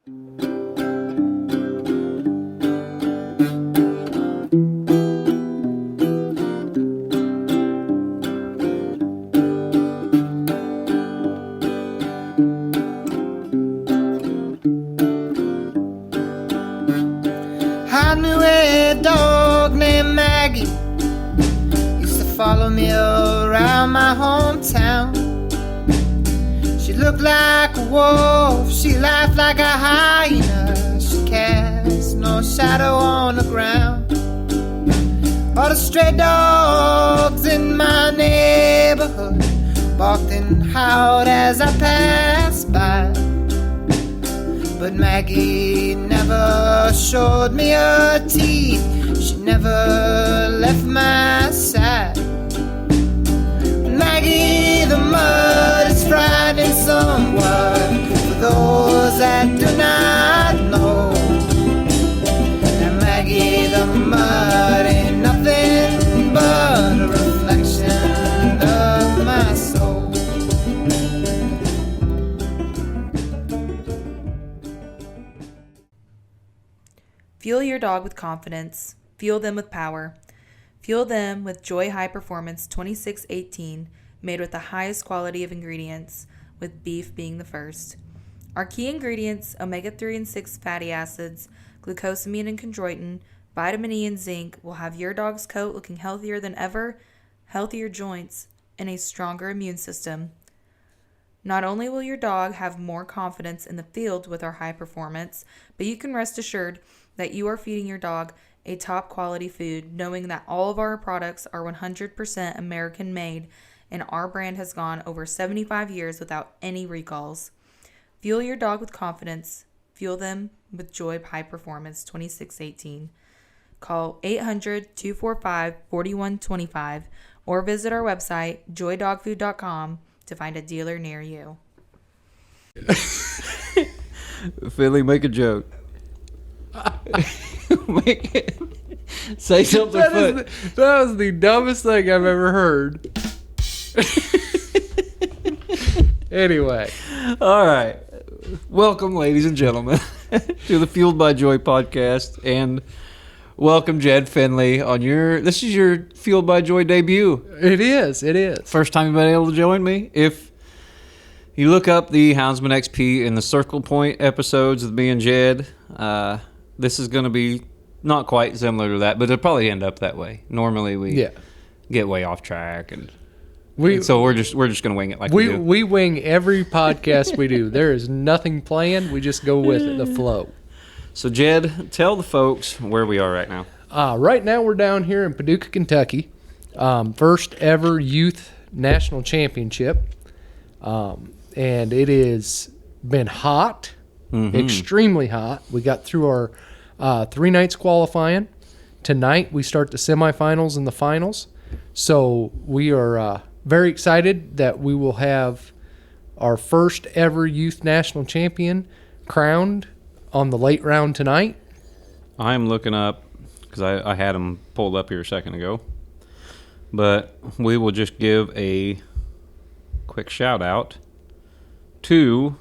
I knew a dog named Maggie, used to follow me around my hometown. She looked like a wolf, she laughed like a hyena, she cast no shadow on the ground. All the stray dogs in my neighborhood barked and howled as I passed by. But Maggie never showed me her teeth, she never left my side. Maggie, the mud is frightening someone for those that do not know. And Maggie, the mud ain't nothing but a reflection of my soul. Fuel your dog with confidence. Fuel them with power. Fuel them with Joy High Performance 2618, made with the highest quality of ingredients, with beef being the first. Our key ingredients, omega-3 and 6 fatty acids, glucosamine and chondroitin, vitamin E and zinc, will have your dog's coat looking healthier than ever, healthier joints, and a stronger immune system. Not only will your dog have more confidence in the field with our high performance, but you can rest assured that you are feeding your dog a top quality food, knowing that all of our products are 100% American made and our brand has gone over 75 years without any recalls. Fuel your dog with confidence. Fuel them with Joy High Performance 2618. Call 800-245-4125 or visit our website joydogfood.com to find a dealer near you. Finley, make a joke. Say something funny. That was the dumbest thing I've ever heard. Anyway. All right. Welcome, ladies and gentlemen, to the Fueled by Joy podcast. And welcome, Jed Finley, on this is your Fueled by Joy debut. It is. First time you've been able to join me. If you look up the Houndsman XP in the Circle Point episodes with me and Jed, this is going to be not quite similar to that, but it'll probably end up that way. Normally we get way off track, and so we're just going to wing it like we do. We wing every podcast we do. There is nothing planned. We just go with the flow. So Jed, tell the folks where we are right now. Right now we're down here in Paducah, Kentucky. First ever youth national championship. And it has been hot, extremely hot. We got through our 3 nights qualifying. Tonight we start the semifinals and the finals. So we are very excited that we will have our first ever youth national champion crowned on the late round tonight. I'm looking up, because I had them pulled up here a second ago. But we will just give a quick shout out to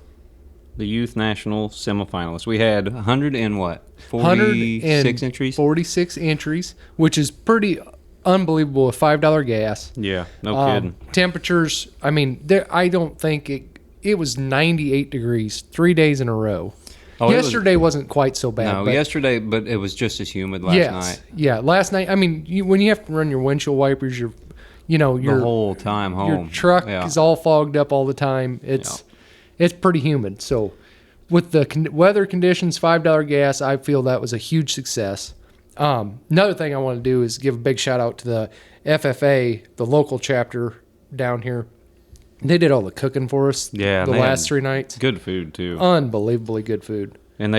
the youth national semifinalists. We had 46 entries? 46 entries, which is pretty unbelievable with $5 gas. Yeah, no kidding. Temperatures, I mean, I don't think it was 98 degrees 3 days in a row. Yesterday wasn't quite so bad. No, yesterday, but it was just as humid last night. Yeah, last night. I mean, when you have to run your windshield wipers, the whole time home. Your truck is all fogged up all the time. It's pretty humid. So with the weather conditions, $5 gas, I feel that was a huge success. Another thing I want to do is give a big shout out to the FFA, the local chapter down here. They did all the cooking for us the last 3 nights. Good food, too. Unbelievably good food. And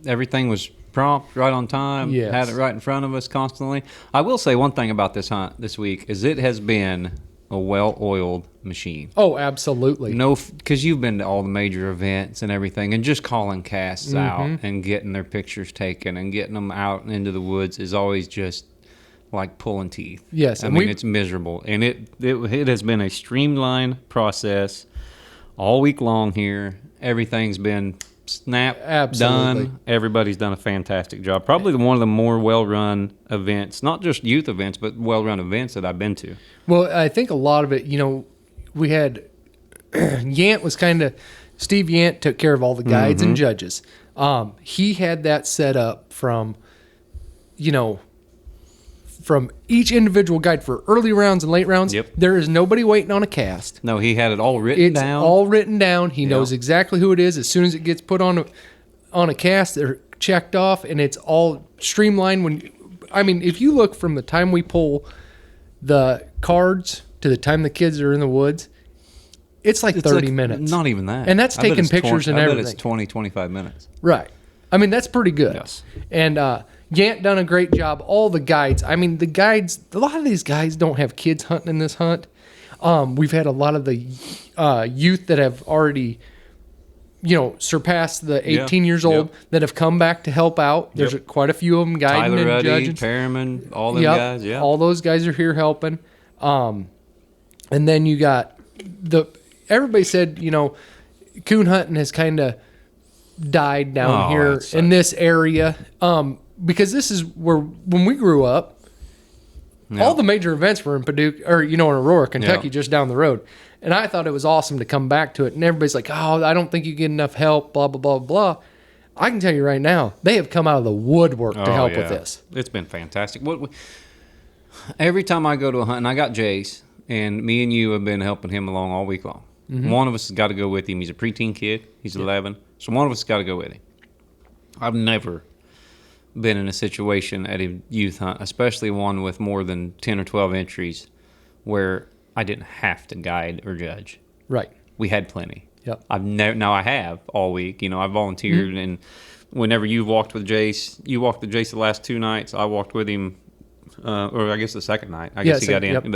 everything was prompt, right on time. Yes. Had it right in front of us constantly. I will say one thing about this hunt this week is it has been a well-oiled machine. Oh, absolutely. Because you've been to all the major events and everything, and just calling casts out and getting their pictures taken and getting them out into the woods is always just like pulling teeth. Yes. I mean, it's miserable. And it has been a streamlined process all week long here. Everything's been Absolutely. done. Everybody's done a fantastic job. Probably one of the more well-run events, not just youth events, but well-run events that I've been to. Well, I think a lot of it, we had Yant was Steve Yant took care of all the guides and judges. He had that set up from each individual guide for early rounds and late rounds. Yep. There is nobody waiting on a cast. No, he had it all written down. It's all written down. He knows exactly who it is. As soon as it gets put on a cast, they're checked off, and it's all streamlined. If you look from the time we pull the cards to the time the kids are in the woods, it's 30 minutes. Not even that. And that's I bet taking it's pictures 20, and I everything. bet it's 20, 25 minutes. Right. That's pretty good. Yes. And Yant done a great job. All the guides. The guides, a lot of these guys don't have kids hunting in this hunt. We've had a lot of the youth that have already, surpassed the 18 years old that have come back to help out. There's quite a few of them guiding Tyler and Ruddy, judging. Perriman, all them guys. Yeah. All those guys are here helping. And then you got everybody said, coon hunting has kind of died down here in this area. Because this is where, when we grew up, all the major events were in Paducah, or, in Aurora, Kentucky, just down the road. And I thought it was awesome to come back to it. And everybody's like, oh, I don't think you get enough help, blah, blah, blah, blah. I can tell you right now, they have come out of the woodwork to help with this. It's been fantastic. Every time I go to a hunt, and I got Jace, and me and you have been helping him along all week long. One of us has got to go with him. He's a preteen kid. He's 11. So one of us has got to go with him. I've never been in a situation at a youth hunt, especially one with more than 10 or 12 entries, where I didn't have to guide or judge. Right. We had plenty. Yep. Now I have all week. I volunteered, and whenever you walked with Jace, the last 2 nights. I walked with him, or I guess the second night. I guess he got in,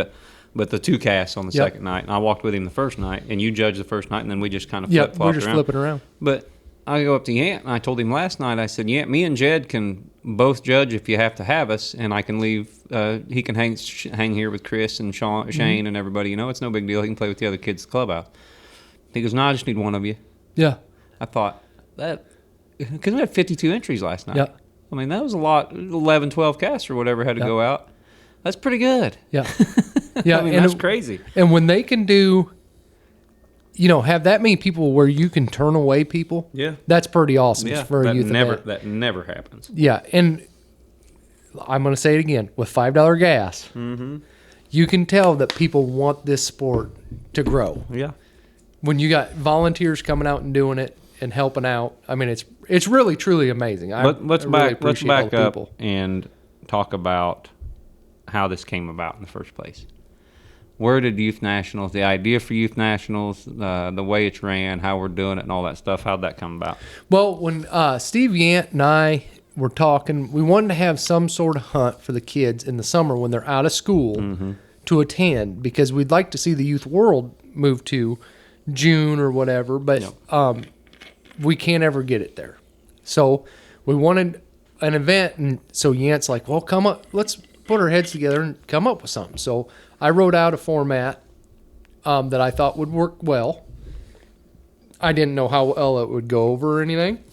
but the 2 casts on the second night, and I walked with him the first night, and you judged the first night, and then we just kind of flip-flopped around. We're just flipping around. But I go up to Yant, and I told him last night, I said, Yant, me and Jed can both judge if you have to have us, and I can leave. He can hang here with Chris and Shane and everybody. It's no big deal. He can play with the other kids at the clubhouse. He goes, no, I just need one of you. Yeah. I thought, because we had 52 entries last night. Yeah. That was a lot, 11, 12 casts or whatever had to go out. That's pretty good. Yeah. Yeah. That's crazy. And when they can do, have that many people where you can turn away people, that's pretty awesome for a youth event. That never happens. Yeah. And I'm going to say it again, with $5 gas, you can tell that people want this sport to grow. Yeah. When you got volunteers coming out and doing it and helping out, it's really truly amazing. Let's back up and talk about how this came about in the first place. Where did Youth Nationals, the idea for Youth Nationals, the way it's ran, how we're doing it, and all that stuff, how'd that come about? Well, when Steve Yant and I were talking, we wanted to have some sort of hunt for the kids in the summer when they're out of school to attend, because we'd like to see the youth world move to June or whatever, but we can't ever get it there. So we wanted an event, and so Yant's like, well, come up, let's put our heads together and come up with something. So I wrote out a format that I thought would work well. I didn't know how well it would go over or anything,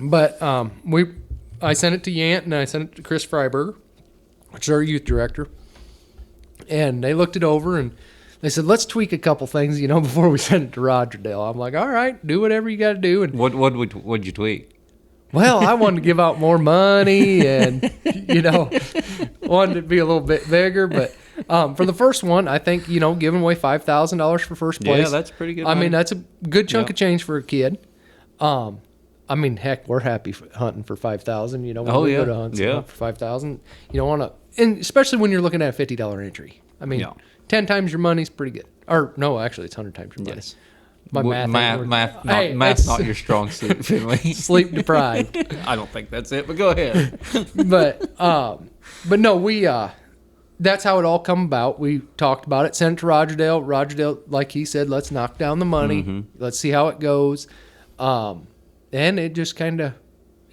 but I sent it to Yant and I sent it to Chris Freiberger, which is our youth director, and they looked it over and they said, let's tweak a couple things, before we send it to Rogerdale. I'm like, all right, do whatever you got to do. And What'd you tweak? well, I wanted to give out more money and, wanted it to be a little bit bigger. But for the first one, I think, giving away $5,000 for first place. Yeah, that's pretty good money. That's a good chunk of change for a kid. Heck, we're happy hunting for $5,000. When we go to hunts for $5,000. You don't want to, and especially when you're looking at a $50 entry. 10 times your money's pretty good. Or, no, actually, it's 100 times your money. Yes. My Math's not your strong suit, Finley. Sleep deprived. I don't think that's it, but go ahead. But no, that's how it all come about. We talked about it, sent it to Rogerdale. Rogerdale, like he said, let's knock down the money. Let's see how it goes. And it just kind of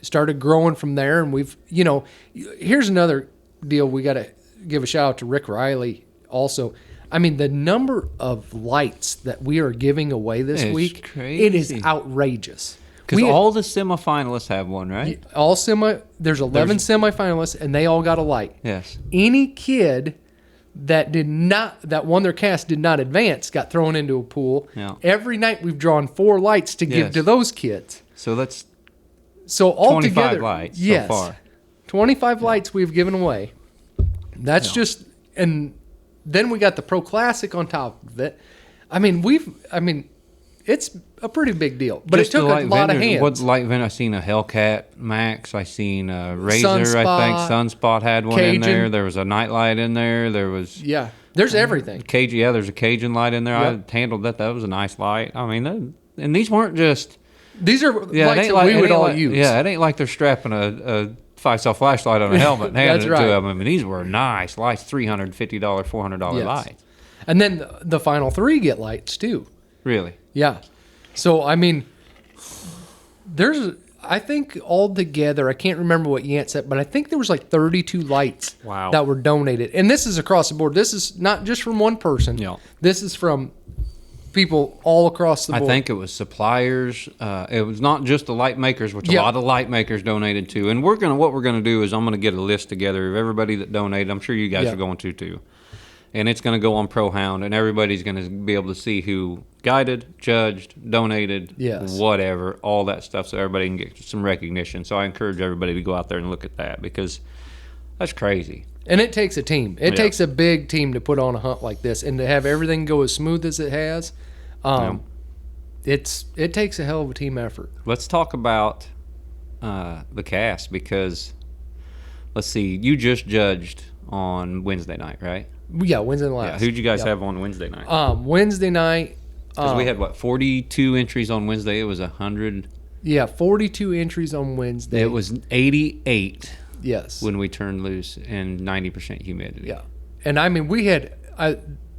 started growing from there. And we've, here's another deal. We got to give a shout out to Rick Riley also. I mean, the number of lights that we are giving away this It's week, crazy. it is outrageous. Because all the semifinalists have one, right? There's 11 semifinalists, and they all got a light. Yes. Any kid that won their cast did not advance got thrown into a pool. Yeah. Every night we've drawn 4 lights to give Yes. to those kids. So that's So 25 altogether, lights yes, so far. 25 lights we've given away. That's just, and then we got the Pro Classic on top of it. I mean, it's a pretty big deal, but Just it took the a light lot of vendors. hands. What light vendor? I seen a Hellcat Max. I seen a Razor. Sunspot, I think Sunspot had one in Cajun. there. There was a night light in there. There was Yeah, there's everything. Cajun. Yeah, there's a Cajun light in there. Yep. I handled that. That was a nice light. I mean, and these weren't just. These are Yeah, lights it ain't that like, we it would ain't all like- use. Yeah, it ain't like they're strapping a 5-cell flashlight on a helmet and handing That's it right. to them. I mean, these were nice lights, $350, $400 Yes. lights. And then the final 3 get lights too. Really? Yeah. So, I mean, I think altogether, I can't remember what Yant said, but I think there was like 32 lights Wow. that were donated. And this is across the board. This is not just from one person. Yeah. This is from people all across the board. I think it was suppliers. It was not just the light makers, which Yeah. a lot of light makers donated to. And what we're gonna do is I'm gonna get a list together of everybody that donated. I'm sure you guys Yeah. are going to too. And it's gonna go on ProHound, and everybody's gonna be able to see who guided, judged, donated, Yes. whatever, all that stuff, so everybody can get some recognition. So I encourage everybody to go out there and look at that because that's crazy. And it takes a team. It Yeah. takes a big team to put on a hunt like this, and to have everything go as smooth as it has. It takes a hell of a team effort. Let's talk about the cast because let's see, you just judged on Wednesday night, right? Yeah, Wednesday and Yeah. last. Who'd you guys Yep. have on Wednesday night? Wednesday night. Because we had 42 entries on Wednesday. It was 100. Yeah, 42 entries on Wednesday. It was 88 yes. when we turned loose and 90% humidity. Yeah, and I mean we had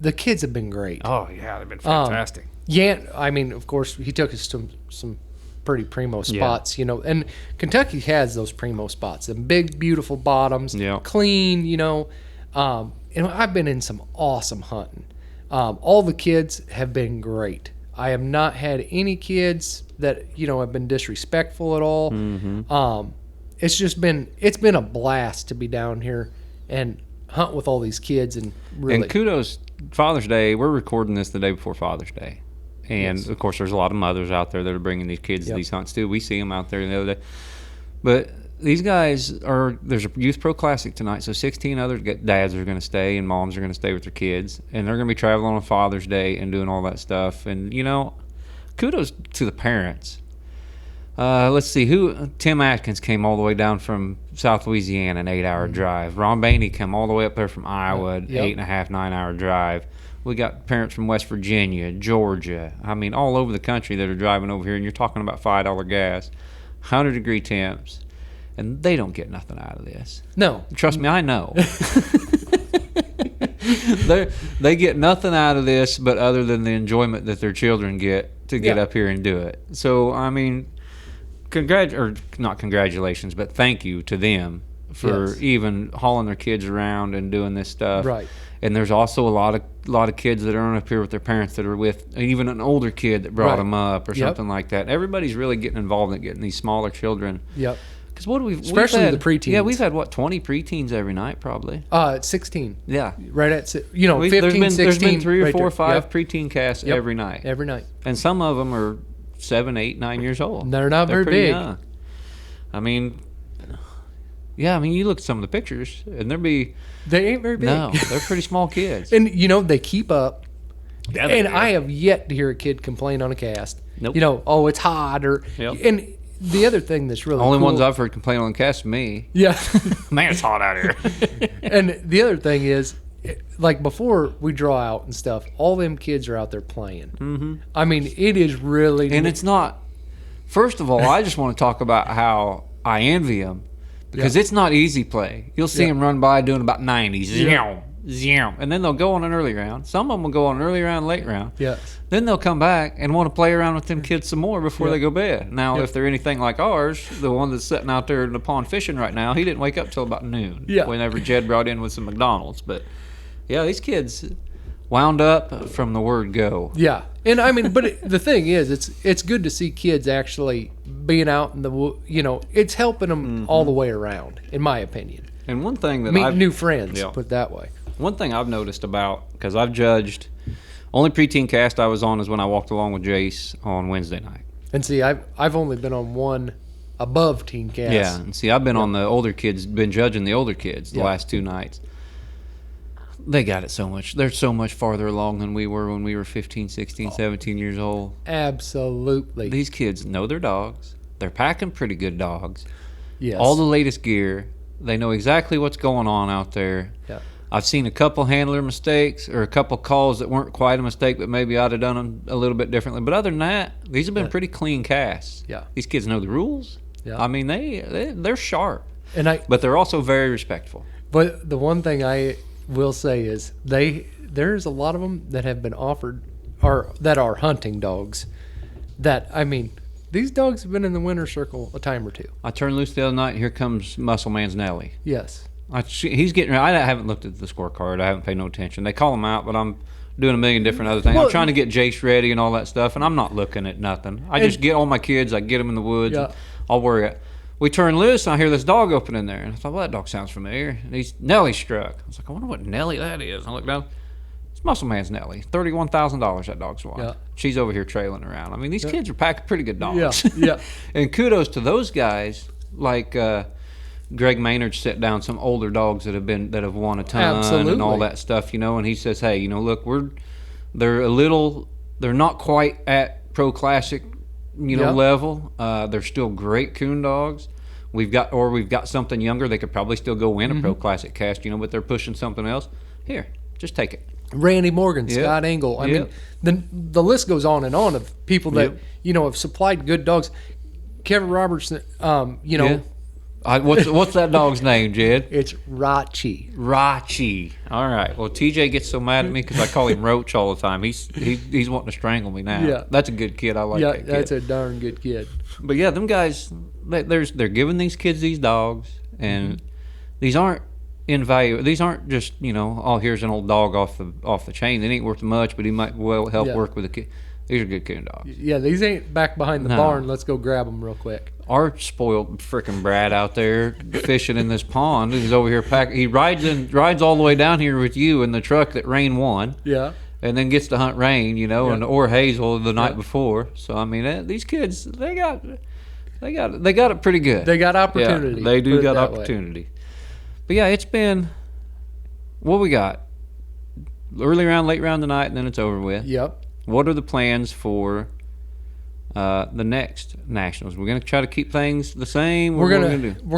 the kids have been great. Oh yeah, they've been fantastic. Yant, I mean, of course, he took us to some pretty primo spots, you know, and Kentucky has those primo spots, the big, beautiful bottoms, Yeah. clean, you know. And I've been in some awesome hunting. All the kids have been great. I have not had any kids that, you know, have been disrespectful at all. Mm-hmm. It's been a blast to be down here and hunt with all these kids and really. And kudos, Father's Day. We're recording this the day before Father's Day. And, Yes. of course, there's a lot of mothers out there that are bringing these kids to Yep. these hunts, too. We see them out there the other day. But these guys there's a Youth Pro Classic tonight, so 16 other dads are going to stay and moms are going to stay with their kids. And they're going to be traveling on Father's Day and doing all that stuff. And, you know, kudos to the parents. Let's see, Tim Atkins came all the way down from South Louisiana, an 8-hour drive. Ron Bainey came all the way up there from Iowa, Yep. 8.5, 9-hour drive. We got parents from West Virginia, Georgia, I mean, all over the country that are driving over here, and you're talking about $5 gas, 100-degree temps, and they don't get nothing out of this. No. Trust me, I know. They get nothing out of this but other than the enjoyment that their children get to get Yeah. up here and do it. So, I mean, not congratulations, but thank you to them for Yes. even hauling their kids around and doing this stuff. Right. And there's also a lot of kids that aren't up here with their parents that are with even an older kid that brought Right. them up or Yep. something like that. Everybody's really getting involved in getting these smaller children. Yep. Because what do we've Especially had, the preteens. Yeah, we've had 20 preteens every night probably. It's 16. Yeah. Right at 15, there's 16. been 3 or right 4 or there. 5 Yep. preteen casts Yep. every night, Every night. and some of them are 7, 8, 9 years old. They're not very pretty big. young. I mean, yeah. I mean, you look at some of the pictures, and They ain't very big. no, they're pretty small kids. And, you know, they keep up. Yeah, they And do. I have yet to hear a kid complain on a cast. Nope. You know, oh, it's hot or. Yep. And the other thing that's really Only cool, ones I've heard complain on the cast are me. Yeah. Man, it's hot out here. And the other thing is, like before we draw out and stuff, all them kids are out there playing. Mm-hmm. I mean, it is really. And it's not. First of all, I just want to talk about how I envy them because it's not easy play. You'll see Yeah. them run by doing about 90, Yeah. and then they'll go on an early round. Some of them will go on an early round, late round. Yes. Then they'll come back and want to play around with them kids some more before Yeah. they go to bed. Now, Yeah. if they're anything like ours, the one that's sitting out there in the pond fishing right now, he didn't wake up till about noon. Yeah. Whenever Jed brought in with some McDonald's, but yeah, these kids. wound up from the word go. Yeah, and I mean, but the thing is, it's good to see kids actually being out in it's helping them all the way around, in my opinion. And one thing that Meeting new friends, Yeah. put it that way. One thing I've noticed about, because I've judged, only preteen cast I was on is when I walked along with Jace on Wednesday night. And see, I've only been on one above teen cast. Yeah, and see, I've been on the older kids, been judging the older kids the Yeah. last 2 nights. They got it so much. They're so much farther along than we were when we were 15, 16, 17 years old. Absolutely. These kids know their dogs. They're packing pretty good dogs. Yes. All the latest gear. They know exactly what's going on out there. Yeah. I've seen a couple handler mistakes or a couple calls that weren't quite a mistake, but maybe I'd have done them a little bit differently. But other than that, these have been pretty clean casts. Yeah. These kids know the rules. Yeah. I mean, they're sharp, And but they're also very respectful. But the one thing I will say is there's a lot of them that have been offered or that are hunting dogs. That I mean, these dogs have been in the winner's circle a time or two. I turned loose the other night, and here comes Muscle Man's Nelly. Yes. He's getting. I haven't looked at the scorecard. I haven't paid no attention. They call him out, but I'm doing a million different other things. Well, I'm trying to get Jace ready and all that stuff, and I'm not looking at nothing. I just get all my kids. I get them in the woods. Yeah. And I'll worry. We turn loose, and I hear this dog open in there, and I thought, well, that dog sounds familiar. And Nelly struck. I was like, I wonder what Nelly that is. And I look down. It's Muscle Man's Nelly. $31,000 that dog's won. Yeah. She's over here trailing around. I mean, these kids are packing pretty good dogs. Yeah. Yeah. And kudos to those guys, like Greg Maynard set down some older dogs that have won a ton and all that stuff, and he says, hey, look, they're not quite at pro classic, level. They're still great coon dogs. We've got something younger. They could probably still go win a pro classic cast, but they're pushing something else. Here, just take it. Randy Morgan, Scott Engel. I mean, the list goes on and on of people that have supplied good dogs. Kevin Robertson, What's that dog's name, Jed? It's Rachi. Rachi. All right. Well, TJ gets so mad at me because I call him Roach all the time. He's wanting to strangle me now. Yeah. That's a good kid. I like that kid. That's a darn good kid. But yeah, them guys, they're giving these kids these dogs, and these aren't invaluable. These aren't just here's an old dog off the chain. They ain't worth much, but he might well help work with a kid. These are good coon dogs. Yeah, these ain't back behind the barn. Let's go grab them real quick. Our spoiled frickin' Brad out there fishing in this pond. He's over here packing. He rides all the way down here with you in the truck that Rain won. Yeah. And then gets to hunt Rain, or Hazel the night before. So I mean, these kids, they got it pretty good. They got opportunity. Yeah, they do got opportunity. Way. But yeah, it's been what we got. Early round, late round tonight, and then it's over with. Yep. What are the plans for the next nationals? We're going to try to keep things the same. We're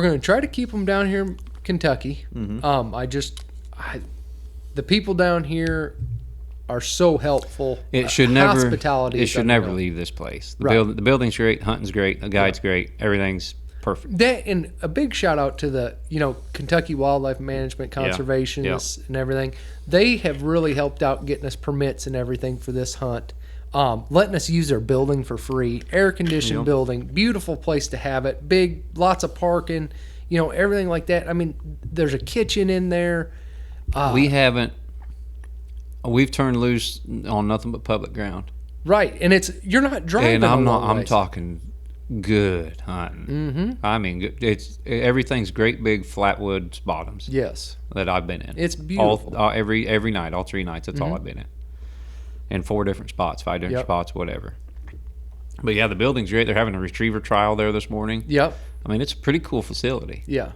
gonna try to keep them down here in Kentucky. Mm-hmm. The people down here are so helpful. It should never hospitality. It should never leave this place. The building's great, hunting's great, the guide's great, everything's perfect. And a big shout out to the Kentucky Wildlife Management Conservationists and everything. They have really helped out getting us permits and everything for this hunt. Letting us use their building for free, air conditioned building, beautiful place to have it, big, lots of parking, everything like that. I mean, there's a kitchen in there. We've turned loose on nothing but public ground. Right, and you're not driving. And I'm talking good hunting. Mm-hmm. I mean, everything's great big flatwoods bottoms. Yes, that I've been in. It's beautiful. Every night, all 3 nights. That's all I've been in. In 4 different spots, 5 different spots, whatever. But yeah, the building's great. They're having a retriever trial there this morning. Yep. I mean, it's a pretty cool facility. Yeah.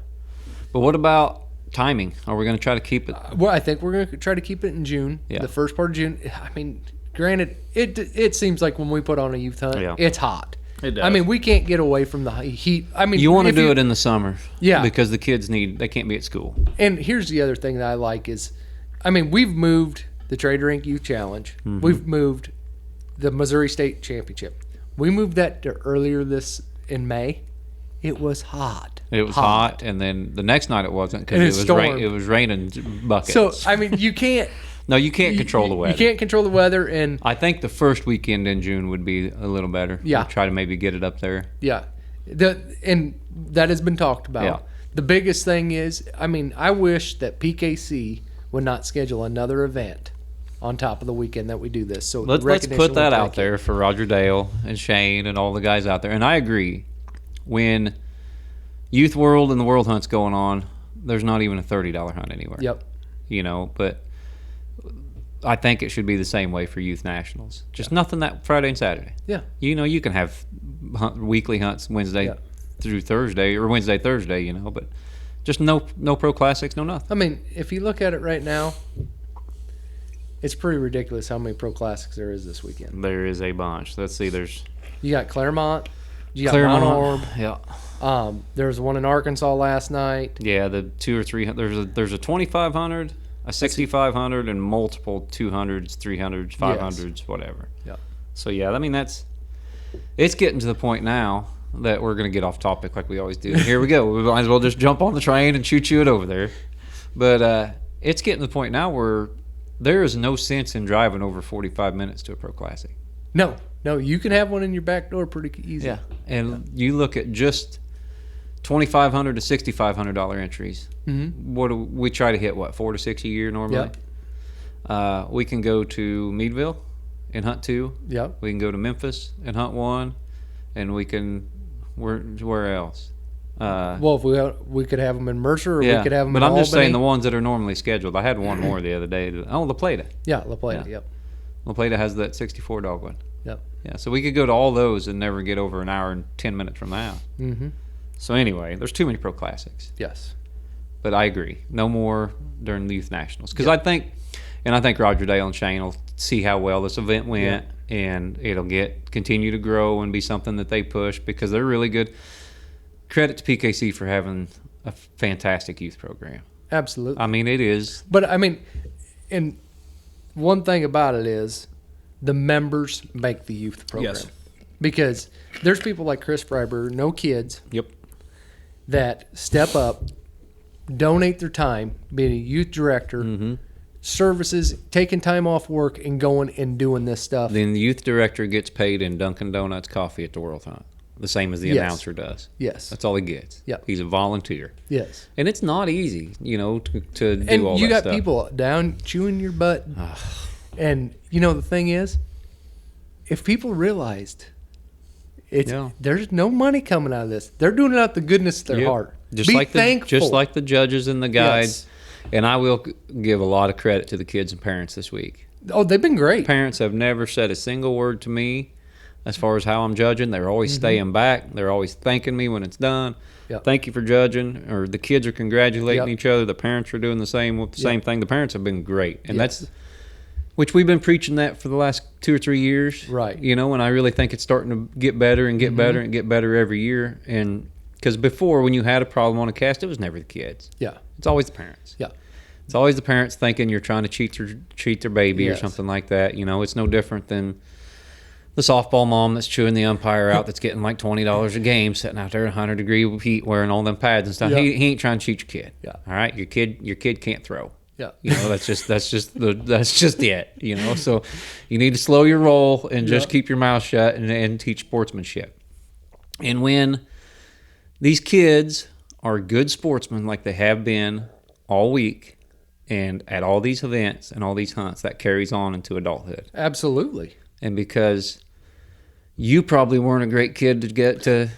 But what about timing? Are we going to try to keep it? Well, I think we're going to try to keep it in June. Yeah. The first part of June. I mean, granted, it seems like when we put on a youth hunt, it's hot. It does. I mean, we can't get away from the heat. I mean, you want to do it in the summer. Yeah. Because the kids they can't be at school. And here's the other thing that I like is, I mean, we've moved the Trader Inc. Youth Challenge. Mm-hmm. We've moved the Missouri State Championship. We moved that to earlier in May. It was hot. It was hot, and then the next night it wasn't because it was raining buckets. So I mean, you can't. No, you can't control the weather. You can't control the weather, and I think the first weekend in June would be a little better. Yeah, we'll try to maybe get it up there. Yeah, and that has been talked about. Yeah. The biggest thing is, I mean, I wish that PKC would not schedule another event on top of the weekend that we do this. So Let's recognition put that will out take there for Roger Dale and Shane and all the guys out there. And I agree. When Youth World and the World Hunt's going on, there's not even a $30 hunt anywhere. Yep. You know, but I think it should be the same way for Youth Nationals. Just nothing that Friday and Saturday. Yeah. You know, you can have weekly hunts Wednesday through Thursday or Wednesday, Thursday, you know, but just no pro classics, no nothing. I mean, if you look at it right now, it's pretty ridiculous how many pro classics there is this weekend. There is a bunch. Let's see, there's You got Claremont. You got Mount Orb. Yeah. There was one in Arkansas last night. Yeah, the 2 or 3 there's a 2500, a 6500 and multiple 200s, 300s, 500s, whatever. Yeah. So yeah, I mean it's getting to the point now that we're going to get off topic like we always do. Here we go. We might as well just jump on the train and shoot you it over there. But it's getting to the point now where there is no sense in driving over 45 minutes to a pro classic. No, you can have one in your back door pretty easy. Yeah. And you look at just $2,500 to $6,500 entries. Mm-hmm. What do we try to hit? What, 4 to 6 a year normally? Yep. We can go to Meadville and hunt 2. Yep. We can go to Memphis and hunt 1, and we can where else? Well, if we could have them in Mercer, or we could have them. But in I'm just Albany. saying the ones that are normally scheduled. I had one more the other day. Oh, La Plata. Yeah, La Plata. Yeah. Yep. La Plata has that 64 dog one. Yep. Yeah, so we could go to all those and never get over an hour and 10 minutes from now. Mm-hmm. So anyway, there's too many pro classics. Yes. But I agree, no more during the Youth Nationals because I think Roger Dale and Shane will see how well this event went, and it'll continue to grow and be something that they push because they're really good. Credit to PKC for having a fantastic youth program. Absolutely. I mean, it is. But I mean, and one thing about it is the members make the youth program. Yes. Because there's people like Chris Freiberg, no kids, Yep. that step up, donate their time, being a youth director, services, taking time off work and going and doing this stuff. Then the youth director gets paid in Dunkin' Donuts coffee at the World Hunt, the same as the announcer does. Yes. That's all he gets. Yep. He's a volunteer. Yes. And it's not easy, you know, to do And all you that got stuff. people down chewing your butt. And you know the thing is, if people realized there's no money coming out of this, they're doing it out the goodness of their heart. Just Be like thankful. just like the judges and the guides. Yes. And I will give a lot of credit to the kids and parents this week. Oh, they've been great. Parents have never said a single word to me as far as how I'm judging. They're always staying back. They're always thanking me when it's done. Yep. Thank you for judging. Or the kids are congratulating Yep. each other. The parents are doing the same with the same thing. The parents have been great. And Yes. that's which we've been preaching that for the last 2 or 3 years. Right. You know, and I really think it's starting to get better and get better and get better every year. And because before, when you had a problem on a cast, it was never the kids. Yeah. It's always the parents. Yeah. It's always the parents thinking you're trying to cheat their baby or Yes. something like that. You know, it's no different than the softball mom that's chewing the umpire out that's getting like $20 a game, sitting out there in 100-degree heat wearing all them pads and stuff. Yeah. He ain't trying to cheat your kid. Yeah. All right, your kid can't throw. Yeah. You know, that's just it. You know, so you need to slow your roll and just keep your mouth shut and teach sportsmanship. And when these kids are good sportsmen like they have been all week and at all these events and all these hunts, that carries on into adulthood. Absolutely. And because you probably weren't a great kid to get to.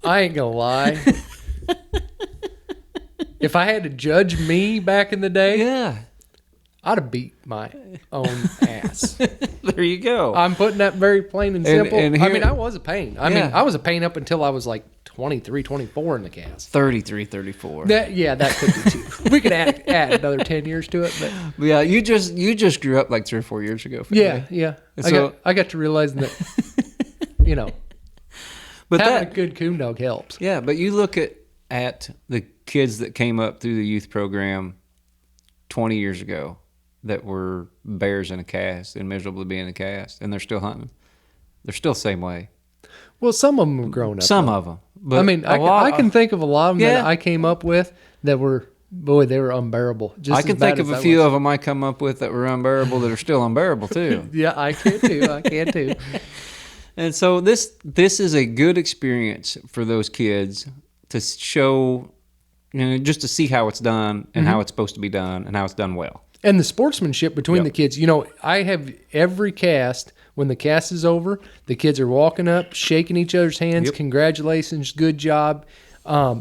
I ain't gonna lie. If I had to judge me back in the day, Yeah. I'd have beat my own ass. There you go. I'm putting that very plain and simple. and I here- mean, I was a pain. I mean, I was a pain up until I was like 23, 24 in the cast. 33, 34. That could be too. We could add another 10 years to it, but Yeah, you just grew up like 3 or 4 years ago. yeah. So- I got to realize that, you know, But having a good coon dog helps. Yeah, but you look at the kids that came up through the youth program 20 years ago that were bears in a cast and miserable to be in a cast, and they're still hunting. They're still the same way. Well, some of them have grown up. Some though. of them. But I mean, I can think of a lot of them Yeah. that I came up with that were, boy, they were unbearable. Just I can as bad think of as a I few was. of them I come up with that were unbearable that are still unbearable too. Yeah, I can too. And so this is a good experience for those kids to show, you know, just to see how it's done and how it's supposed to be done and how it's done well. And the sportsmanship between Yep. the kids. You know, I have every cast, when the cast is over, the kids are walking up, shaking each other's hands. Yep. Congratulations, good job.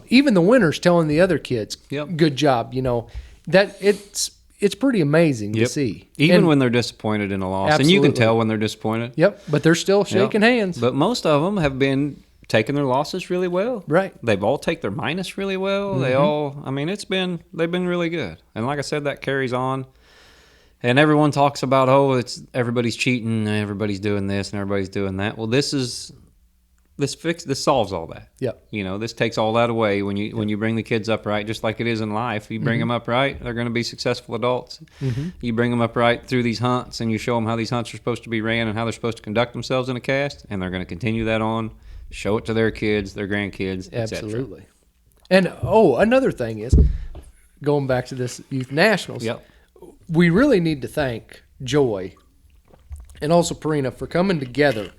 Even the winners telling the other kids, Yep. good job. You know, that it's pretty amazing to see. Even And- when they're disappointed in a loss. And you can Absolutely. tell when they're disappointed. Yep, but they're still shaking hands. But most of them have been taking their losses really well. Right. They've all take their minus really well. They all, I mean, they've been really good. And like I said, that carries on. And everyone talks about, everybody's cheating, and everybody's doing this, and everybody's doing that. Well, this solves all that. Yep. You know, this takes all that away when you bring the kids up right, just like it is in life. You bring them up right, they're going to be successful adults. You bring them up right through these hunts, and you show them how these hunts are supposed to be ran and how they're supposed to conduct themselves in a cast, and they're going to continue that on, show it to their kids, their grandkids, etc. Absolutely. And another thing is, going back to this youth nationals, Yep. we really need to thank Joy and also Purina for coming together.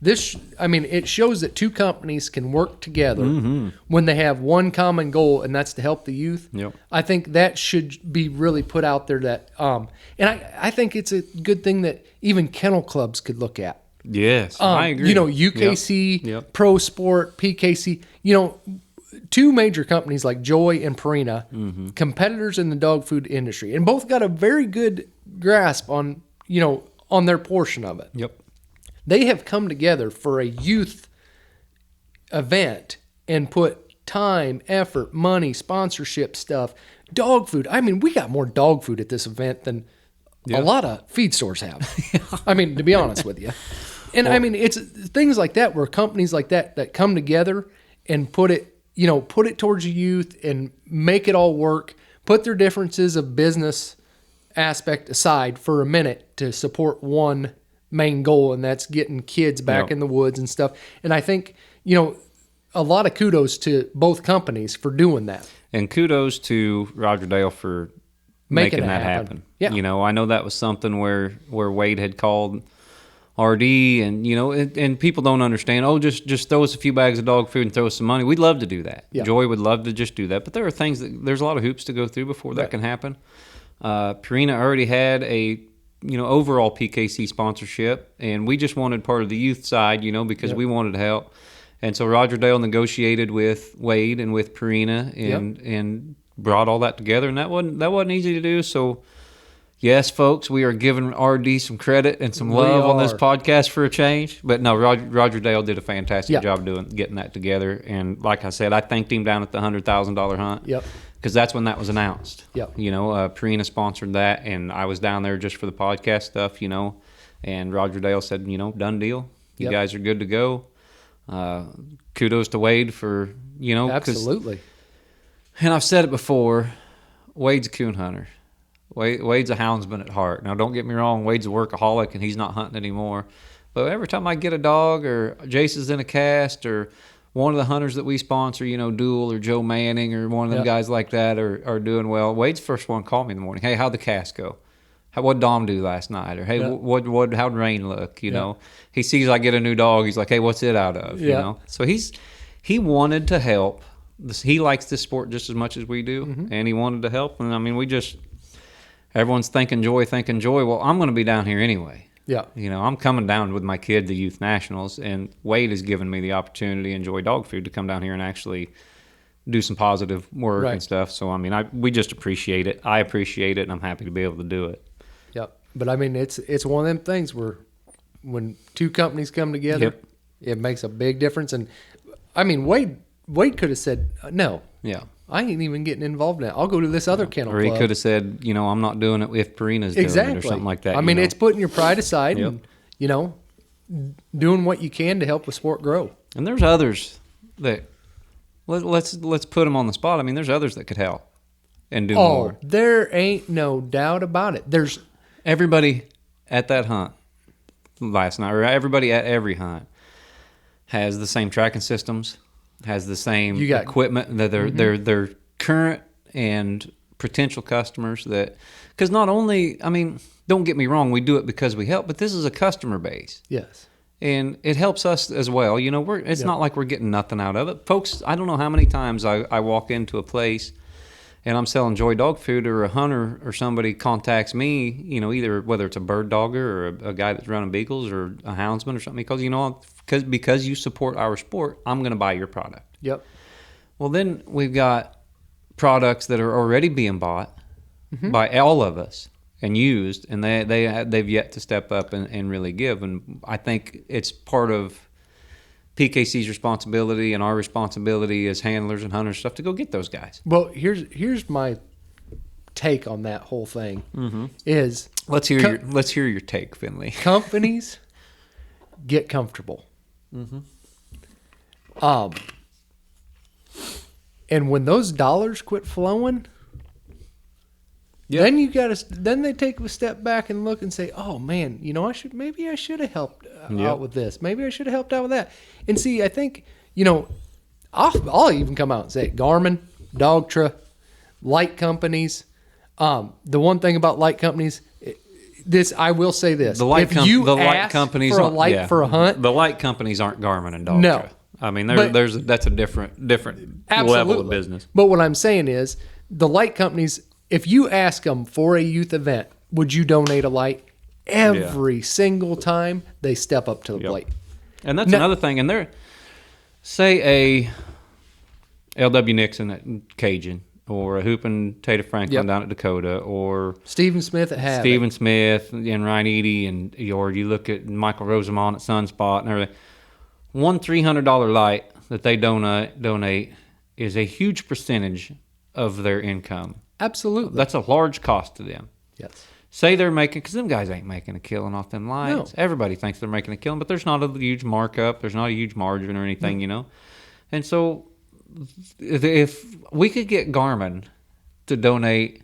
It shows that two companies can work together when they have one common goal, and that's to help the youth. Yep. I think that should be really put out there. That and I think it's a good thing that even kennel clubs could look at. Yes, I agree. You know, UKC, Yep. Pro Sport, PKC, you know, two major companies like Joy and Purina, competitors in the dog food industry, and both got a very good grasp on their portion of it. Yep. They have come together for a youth event and put time, effort, money, sponsorship stuff, dog food. I mean, we got more dog food at this event than a lot of feed stores have. I mean, to be honest with you. And I mean, it's things like that where companies like that come together and put it towards the youth and make it all work, put their differences of business aspect aside for a minute to support one main goal, and that's getting kids back in the woods and stuff. And I think, a lot of kudos to both companies for doing that. And kudos to Roger Dale for making that happen. Yeah. You know, I know that was something where Wade had called RD, and and people don't understand. Just throw us a few bags of dog food and throw us some money. We'd love to do that. Yeah. Joy would love to just do that, but there are there's a lot of hoops to go through before that can happen. Purina already had a overall PKC sponsorship, and we just wanted part of the youth side, because we wanted to help. And so Roger Dale negotiated with Wade and with Purina and brought all that together, and that wasn't easy to do. So yes, folks, we are giving RD some credit and some love on this podcast for a change. But no, Roger Dale did a fantastic job getting that together. And like I said, I thanked him down at the $100,000 hunt. Yep. Because that's when that was announced. Yep. Purina sponsored that, and I was down there just for the podcast stuff, and Roger Dale said, done deal. You guys are good to go. Kudos to Wade for, Absolutely. And I've said it before, Wade's a coon hunter. Wade's a houndsman at heart. Now, don't get me wrong, Wade's a workaholic, and he's not hunting anymore. But every time I get a dog, or Jason's in a cast, or one of the hunters that we sponsor, Duel or Joe Manning or one of them guys like that are doing well, Wade's first one called me in the morning. Hey, how'd the cast go? What'd Dom do last night? Or, hey, how'd Rain look? He sees I get a new dog. He's like, hey, what's it out of? So he wanted to help. He likes this sport just as much as we do, and he wanted to help. And I mean, everyone's thanking Joy. Well, I'm going to be down here anyway. Yeah. I'm coming down with my kid, the Youth Nationals, and Wade has given me the opportunity, Enjoy Dog Food, to come down here and actually do some positive work and stuff. So, I mean, we just appreciate it. I appreciate it, and I'm happy to be able to do it. Yep. But, I mean, it's one of them things where when two companies come together, it makes a big difference. And, I mean, Wade could have said, no. Yeah. I ain't even getting involved in that. I'll go to this other kennel club. Or he could have said, I'm not doing it if Purina's doing it or something like that. I mean, it's putting your pride aside and, doing what you can to help the sport grow. And there's others that, let's put them on the spot. I mean, there's others that could help and do more. Oh, there ain't no doubt about it. There's everybody at that hunt last night, or everybody at every hunt, has the same tracking systems, has the same equipment that they're current and potential customers that, because not only, I mean, don't get me wrong, we do it because we help, but this is a customer base. Yes. And it helps us as well. It's not like we're getting nothing out of it. Folks, I don't know how many times I walk into a place and I'm selling Joy dog food, or a hunter or somebody contacts me, either whether it's a bird dogger or a guy that's running beagles or a houndsman or something, because you support our sport, I'm going to buy your product. Yep. Well, then we've got products that are already being bought by all of us and used, and they've yet to step up and really give. And I think it's part of PKC's responsibility and our responsibility as handlers and hunters stuff to go get those guys. Well, here's my take on that whole thing. Is let's hear your take, Finley. Companies get comfortable. And when those dollars quit flowing, then they take a step back and look and say, "Oh man, I should have helped out with this. Maybe I should have helped out with that." And see, I think I'll even come out and say it. Garmin, Dogtra, light companies. The one thing about light companies, I will say this: the light companies for a light for a hunt, the light companies aren't Garmin and Dogtra. No. I mean, that's a different level of business. But what I'm saying is, the light companies, if you ask them for a youth event, would you donate a light? Every single time they step up to the plate. And that's another thing. And say a L.W. Nixon at Cajun, or a Hoopin' Tata Franklin down at Dakota, or Stephen Smith at Havoc. Stephen Smith and Ryan Eady, or you look at Michael Rosamond at Sunspot and everything. One $300 light that they donate is a huge percentage of their income. Absolutely. That's a large cost to them. Yes. Say they're making, because them guys ain't making a killing off them lights. No. Everybody thinks they're making a killing, but there's not a huge markup. There's not a huge margin or anything, And so if we could get Garmin to donate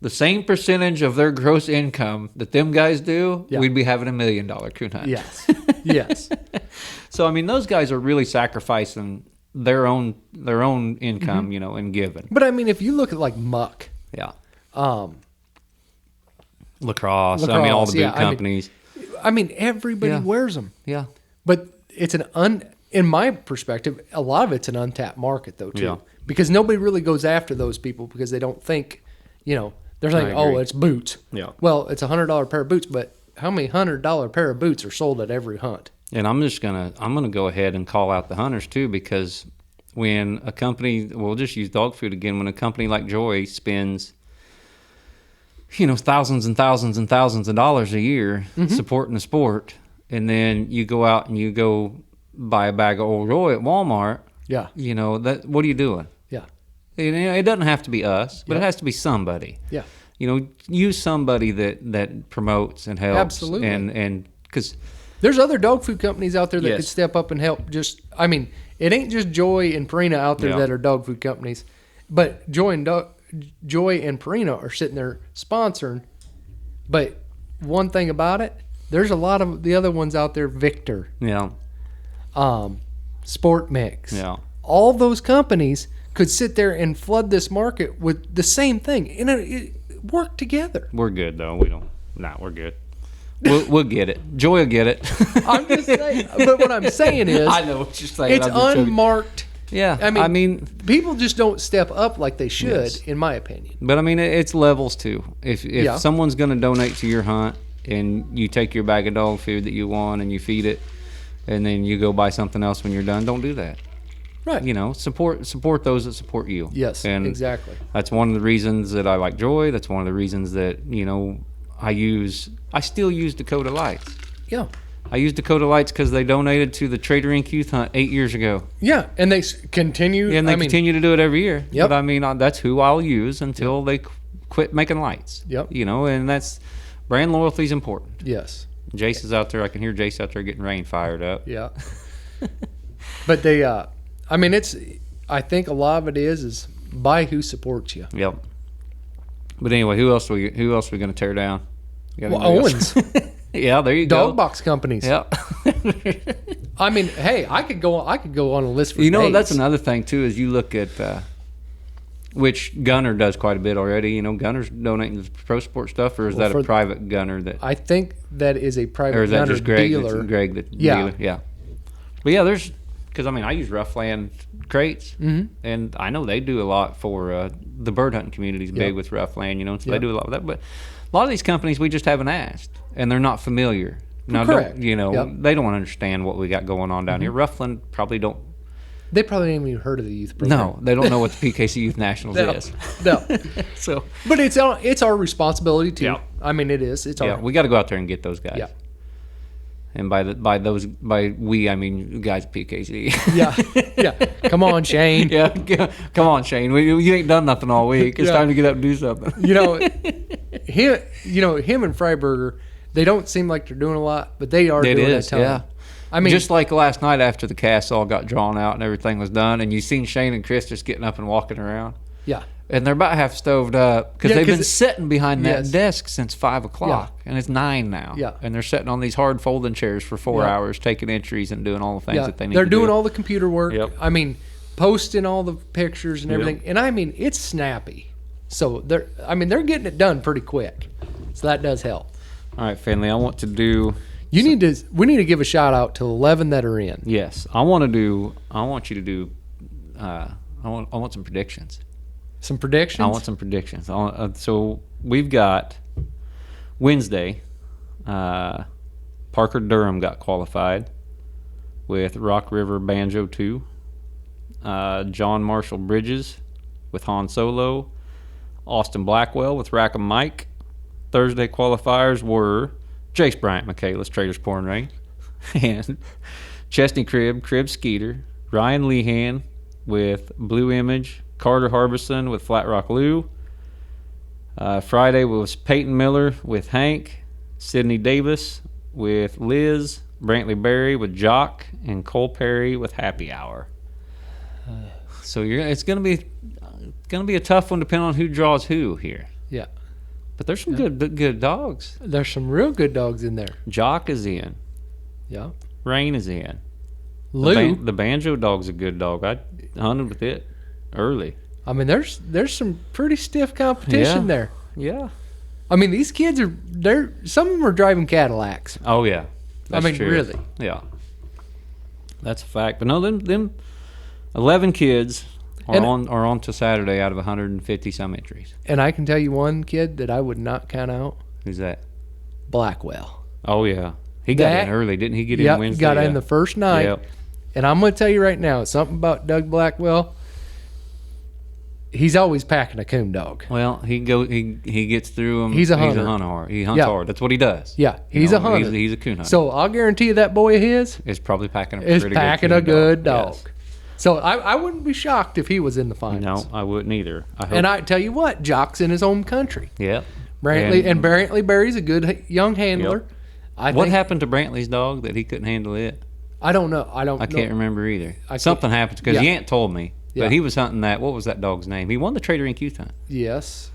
the same percentage of their gross income that them guys do, we'd be having $1 million coon hunt. Yes. Yes. So, I mean, those guys are really sacrificing their own income, and giving. But I mean, if you look at like Muck, Lacrosse, I mean, all the big companies. I mean, everybody wears them. Yeah. But it's in my perspective, a lot of it's an untapped market though too, because nobody really goes after those people because they don't think, they're thinking, oh, it's boots. Yeah. Well, it's $100 pair of boots, but how many $100 pair of boots are sold at every hunt? And I'm gonna go ahead and call out the hunters too, because when a company, we'll just use dog food again, when a company like Joy spends, thousands and thousands and thousands of dollars a year supporting the sport, and then you go out and you go buy a bag of Old Roy at Walmart, what are you doing? Yeah. It doesn't have to be us, but it has to be somebody. Yeah. Use somebody that promotes and helps. Absolutely. And because there's other dog food companies out there that could step up and help. It ain't just Joy and Purina out there that are dog food companies, but Joy and Purina are sitting there sponsoring. But one thing about it, there's a lot of the other ones out there, Victor, Sport Mix, all those companies could sit there and flood this market with the same thing, and it work together. We're good though. We're good. We'll get it. Joy will get it. I'm just saying. But what I'm saying is, I know what you're saying. It's unmarked. Yeah. I mean, people just don't step up like they should, in my opinion. But I mean, it's levels too. If someone's going to donate to your hunt, and you take your bag of dog food that you want and you feed it, and then you go buy something else when you're done, don't do that. Right. Support those that support you. Yes, and exactly. That's one of the reasons that I like Joy. That's one of the reasons that, I still use Dakota Lights. Yeah. I use Dakota Lights because they donated to the Trader Inc. Youth Hunt 8 years ago. Yeah, and they continue. Yeah, and they continue to do it every year. Yep. But I mean, that's who I'll use until they quit making lights. Yep. And that's brand loyalty is important. Yes. Jace is out there. I can hear Jace out there getting Rain fired up. Yeah. But they, I think a lot of it is buy who supports you. Yep. But anyway, who else are we going to tear down? Owens. Yeah, there you go. Dog box companies. Yeah. I mean, hey, I could go on a list for days. That's another thing too, is you look at which Gunner does quite a bit already. Gunner's donating to pro sport stuff, or is that a private Gunner that? I think that is a private or is that Gunner just Greg? dealer. Greg that Yeah. dealer? Yeah. But yeah, there's because I mean I use Roughland crates, and I know they do a lot for the bird hunting community is big with Roughland, you know, so they do a lot of that. But a lot of these companies we just haven't asked, and they're not familiar. Now, Correct. They don't understand what we got going on down here. Roughland probably don't. They probably haven't even heard of the youth program. No, they don't know what the PKC Youth Nationals is. No. So, But it's our responsibility too. Yeah. I mean, it is. It's yeah, our. we got to go out there and get those guys. Yeah. And by we, I mean you guys at PKC. Yeah. Come on, Shane. Yeah, come on, Shane. You ain't done nothing all week. It's time to get up and do something. Him and Freiberger, they don't seem like they're doing a lot, but they are doing a ton. Yeah. I mean, just like last night after the cast all got drawn out and everything was done, and you seen Shane and Chris just getting up and walking around. Yeah. And they're about half stoved up because they've been sitting behind that desk since 5 o'clock, and it's 9 now. Yeah. And they're sitting on these hard folding chairs for 4 hours, taking entries and doing all the things that they need they're to do. doing all the computer work. Yep. I mean, posting all the pictures and everything. And I mean, it's snappy. So they're getting it done pretty quick. So that does help. All right, Finley, I want to do... We need to give a shout out to 11 that are in. Yes. I want you to do... I want some predictions. Some predictions? I want some predictions. So we've got Wednesday, Parker Durham got qualified with Rock River Banjo 2. John Marshall Bridges with Han Solo. Austin Blackwell with Rackham Mike. Thursday qualifiers were Jace Bryant Michaelis, Traders Pouring Rain, and Chesney Crib Skeeter. Ryan Lehan with Blue Image. Carter Harbison with Flat Rock Lou. Friday was Peyton Miller with Hank. Sydney Davis with Liz. Brantley Berry with Jock. And Cole Perry with Happy Hour. So it's going to be a tough one depending on who draws who here. Yeah. But there's some good dogs. There's some real good dogs in there. Jock is in. Yeah. Rain is in. Lou. The Banjo dog's a good dog. I hunted with it early. I mean, there's some pretty stiff competition there. Yeah. I mean, these kids some of them are driving Cadillacs. Oh yeah. That's true. Really. Yeah. That's a fact. But no, them 11 kids are on to Saturday out of 150 some entries. And I can tell you one kid that I would not count out. Who's that? Blackwell. Oh yeah. He got in early, didn't he? Get in Wednesday. Got in the first night. Yep. And I'm going to tell you right now, something about Doug Blackwell. He's always packing a coon dog. Well, he gets through them. He's a hunter. He's a hunter hard. He hunts hard. That's what he does. Yeah, he's a hunter. He's a coon hunter. So I'll guarantee you that boy of his is probably packing a good dog. Yes. So I wouldn't be shocked if he was in the finals. No, I wouldn't either. And I tell you what, Jock's in his own country. Yep. Brantley Berry's a good young handler. Yep. What happened to Brantley's dog that he couldn't handle it? I don't know. I can't remember either. Something happened because the aunt told me. But he was hunting that. What was that dog's name? He won the Trader Inc. Youth Hunt. Yes.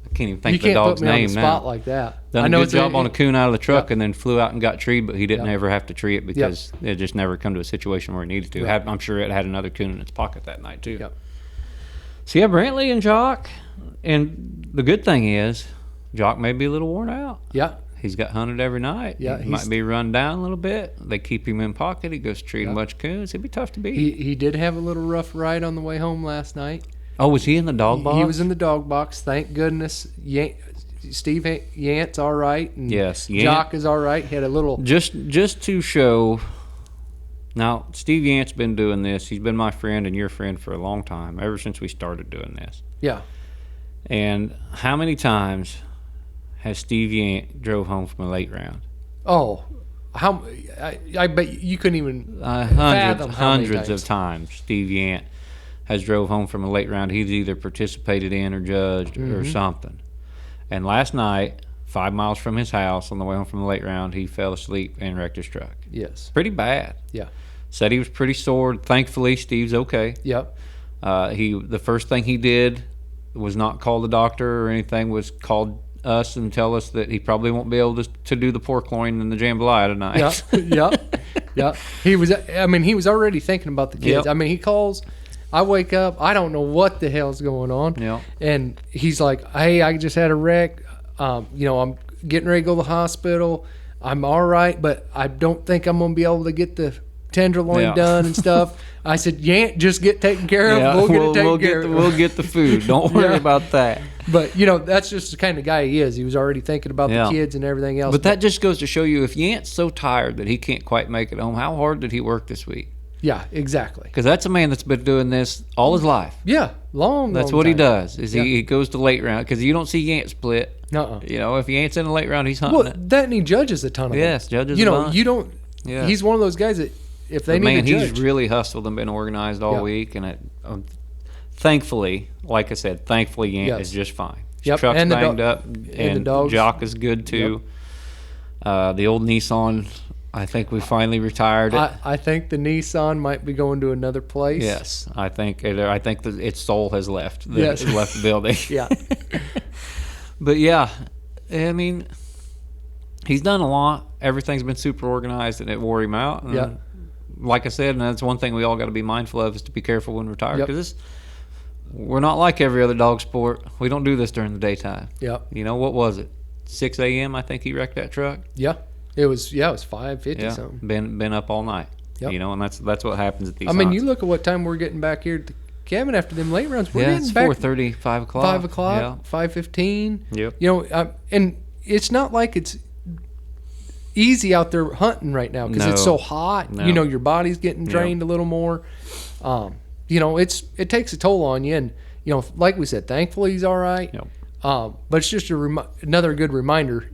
I can't even think of the dog's name now. You can't put me on the spot like that. Done a good job on a coon out of the truck and then flew out and got treed, but he didn't ever have to tree it because it just never come to a situation where it needed to. Right. I'm sure it had another coon in its pocket that night too. Yep. So yeah, Brantley and Jock. And the good thing is, Jock may be a little worn out. Yeah. He's got hunted every night. Yeah, he might be run down a little bit. They keep him in pocket. He goes treat a bunch of coons. It'd be tough to beat. He did have a little rough ride on the way home last night. Oh, was he in the dog box? He was in the dog box. Thank goodness. Steve Yant's all right. And yes, Jock is all right. He had a little. Just to show. Now, Steve Yant's been doing this. He's been my friend and your friend for a long time, ever since we started doing this. Yeah. And how many times has Steve Yant drove home from a late round? Oh, I bet you couldn't even fathom hundreds of times Steve Yant has drove home from a late round. He's either participated in or judged or something. And last night, 5 miles from his house on the way home from the late round, he fell asleep and wrecked his truck. Yes. Pretty bad. Yeah. Said he was pretty sore. Thankfully, Steve's okay. Yep. The first thing he did was not call the doctor or anything, was called us and tell us that he probably won't be able to do the pork loin and the jambalaya tonight. Yeah. He was already thinking about the kids. Yep. I mean, he calls, I wake up, I don't know what the hell's going on. Yep. And he's like, hey, I just had a wreck. I'm getting ready to go to the hospital. I'm all right, but I don't think I'm going to be able to get the tenderloin done and stuff. I said, Yant, just get taken care of. We'll get it taken care of. We'll get the food. Don't worry about that. But, that's just the kind of guy he is. He was already thinking about the kids and everything else. But that just goes to show you, if Yant's so tired that he can't quite make it home, how hard did he work this week? Yeah, exactly. Because that's a man that's been doing this all his life. Yeah, long That's what he does, is he goes to late round. Because you don't see Yant split. Uh-uh. If Yant's in the late round, he's hunting Well, it. that and he judges a ton of them. Yes, judges a bunch. You don't... Yeah. He's one of those guys that if they need to judge... he's really hustled and been organized all week. And thankfully, like I said, Yant is just fine. His truck's banged up, and Jock is good too. Yep. The old Nissan, I think we finally retired it. I think the Nissan might be going to another place. Yes, I think that its soul has left. It left the building. Yeah. But yeah, I mean, he's done a lot. Everything's been super organized, and it wore him out. And like I said, and that's one thing we all got to be mindful of, is to be careful when we're tired, because we're not like every other dog sport. We don't do this during the daytime. Yep. What was it? 6 a.m. I think he wrecked that truck. Yeah. It was 5:50 something. Been up all night. Yep. And that's what happens at these. I mean, you look at what time we're getting back here at the cabin after them late rounds. We're getting back 4:30, 5 o'clock. 5 o'clock, 5:15. Yep. And it's not like it's easy out there hunting right now because it's so hot. No. Your body's getting drained a little more. It takes a toll on you, and like we said, thankfully he's all right. Yep. But it's just another good reminder.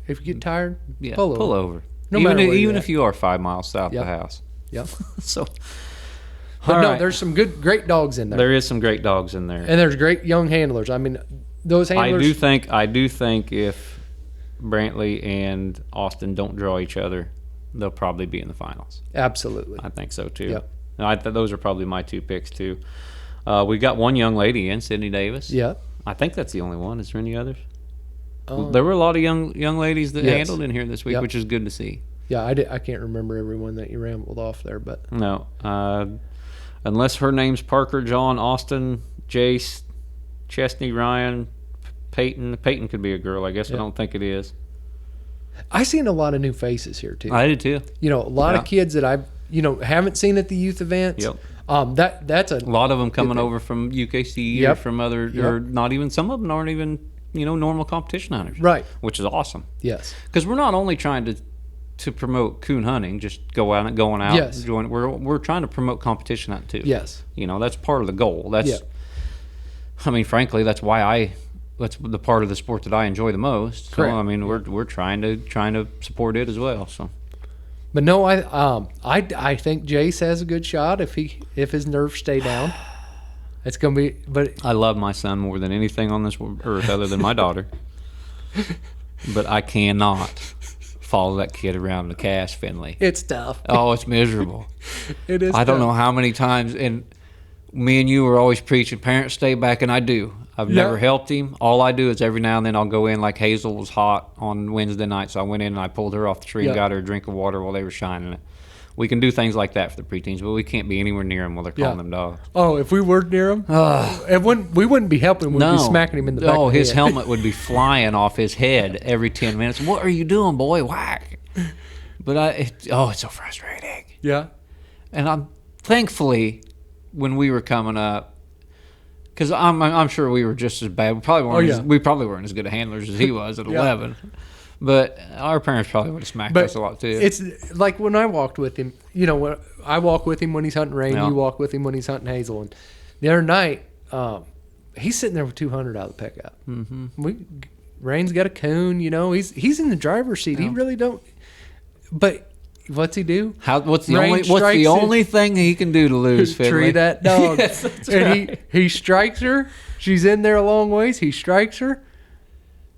If you get tired, pull over. Even if you are 5 miles south of the house. Yep. So, but there's some great dogs in there. There is some great dogs in there, and there's great young handlers. I mean, those handlers. I do think if Brantley and Austin don't draw each other, they'll probably be in the finals. Absolutely. I think so too. Yep. Those are probably my two picks too. We got one young lady in, Sydney Davis. Yeah. I think that's the only one. Is there any others? There were a lot of young ladies that handled in here this week, which is good to see. Yeah, I can't remember everyone that you rambled off there, but no, unless her name's Parker, John, Austin, Jace, Chesney, Ryan, Peyton. Peyton could be a girl, I guess. I don't think it is. I seen a lot of new faces here too. I did too. A lot of kids that I haven't seen at the youth events. Yep. That's a lot of them coming over from UKC or from other, or not even, some of them aren't even normal competition hunters. Right. Which is awesome. Yes. Because we're not only trying to promote coon hunting, just going out. Yes. We're trying to promote competition hunting too. Yes. That's part of the goal. I mean, frankly, that's the part of the sport that I enjoy the most. Correct. So, I mean, we're trying to support it as well. So. But no, I think Jace has a good shot if his nerves stay down. It's gonna be. But I love my son more than anything on this earth, other than my daughter. But I cannot follow that kid around the Cash Finley. It's tough. Oh, it's miserable. It is. I don't know how many times, and me and you were always preaching, parents stay back, and I do. I've never helped him. All I do is every now and then I'll go in, like Hazel was hot on Wednesday night, so I went in and I pulled her off the tree and got her a drink of water while they were shining it. We can do things like that for the preteens, but we can't be anywhere near them while they're calling them dogs. Oh, if we were near them, we wouldn't be helping. We'd be smacking him in the back of the head. His helmet would be flying off his head every 10 minutes. What are you doing, boy? Whack. But it's so frustrating. Yeah. And thankfully, when we were coming up, because I'm sure we were just as bad. We probably weren't as good at handlers as he was at 11. But our parents probably would have smacked us a lot too. It's like when I walked with him. When I walk with him when he's hunting rain. You walk with him when he's hunting hazel. And the other night, he's sitting there with 200 out of the pickup. Mm-hmm. Rain's got a coon. He's in the driver's seat. He really don't. But what's he do? What's the only thing he can do to lose? Tree that dog. Yes, and he strikes her. She's in there a long ways. He strikes her.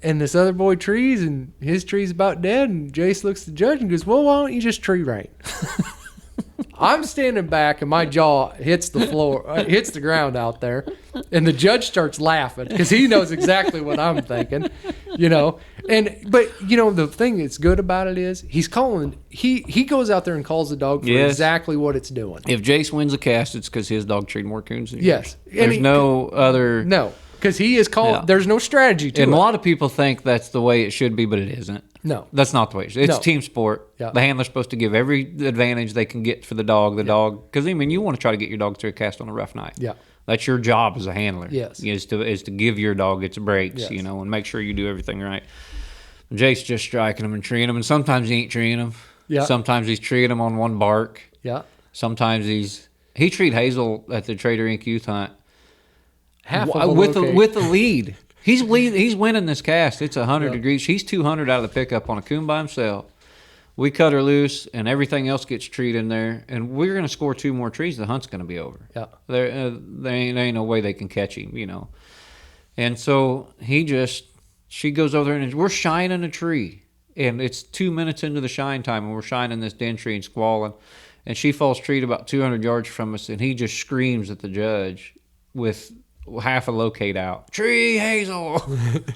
And this other boy trees, and his tree's about dead. And Jace looks at the judge and goes, "Well, why don't you just tree Rain?" I'm standing back, and my jaw hits the floor, hits the ground out there. And the judge starts laughing because he knows exactly what I'm thinking, But the thing that's good about it is he's calling. He goes out there and calls the dog for exactly what it's doing. If Jace wins a cast, it's because his dog treated more coons than yours. Yes, There's no other. No. because he is called. Yeah. There's no strategy to And it. a lot of people think that's the way it should be, but it isn't. No. That's not the way it is. It's No. a team sport. Yeah. The handler's supposed to give every advantage they can get for the dog. Because I mean, you want to try to get your dog through a cast on a rough night. Yeah. That's your job as a handler. Yes. Is to give your dog its breaks, Yes. and make sure you do everything right. Jake's just striking them and treeing them, and sometimes he ain't treeing them. Yeah. Sometimes he's treeing them on one bark. Yeah. Sometimes he treated Hazel at the Trader Inc. Youth Hunt Half of a with locate. the lead. He's winning this cast. It's 100 degrees. He's 200 out of the pickup on a coon by himself. We cut her loose, and everything else gets treed in there, and we're going to score 2 more trees. The hunt's going to be over. Yeah. There ain't no way they can catch him, And so she goes over there, and we're shining a tree, and it's 2 minutes into the shine time, and we're shining this den tree and squalling, and she falls treed about 200 yards from us, and he just screams at the judge with half a locate out. Tree, Hazel!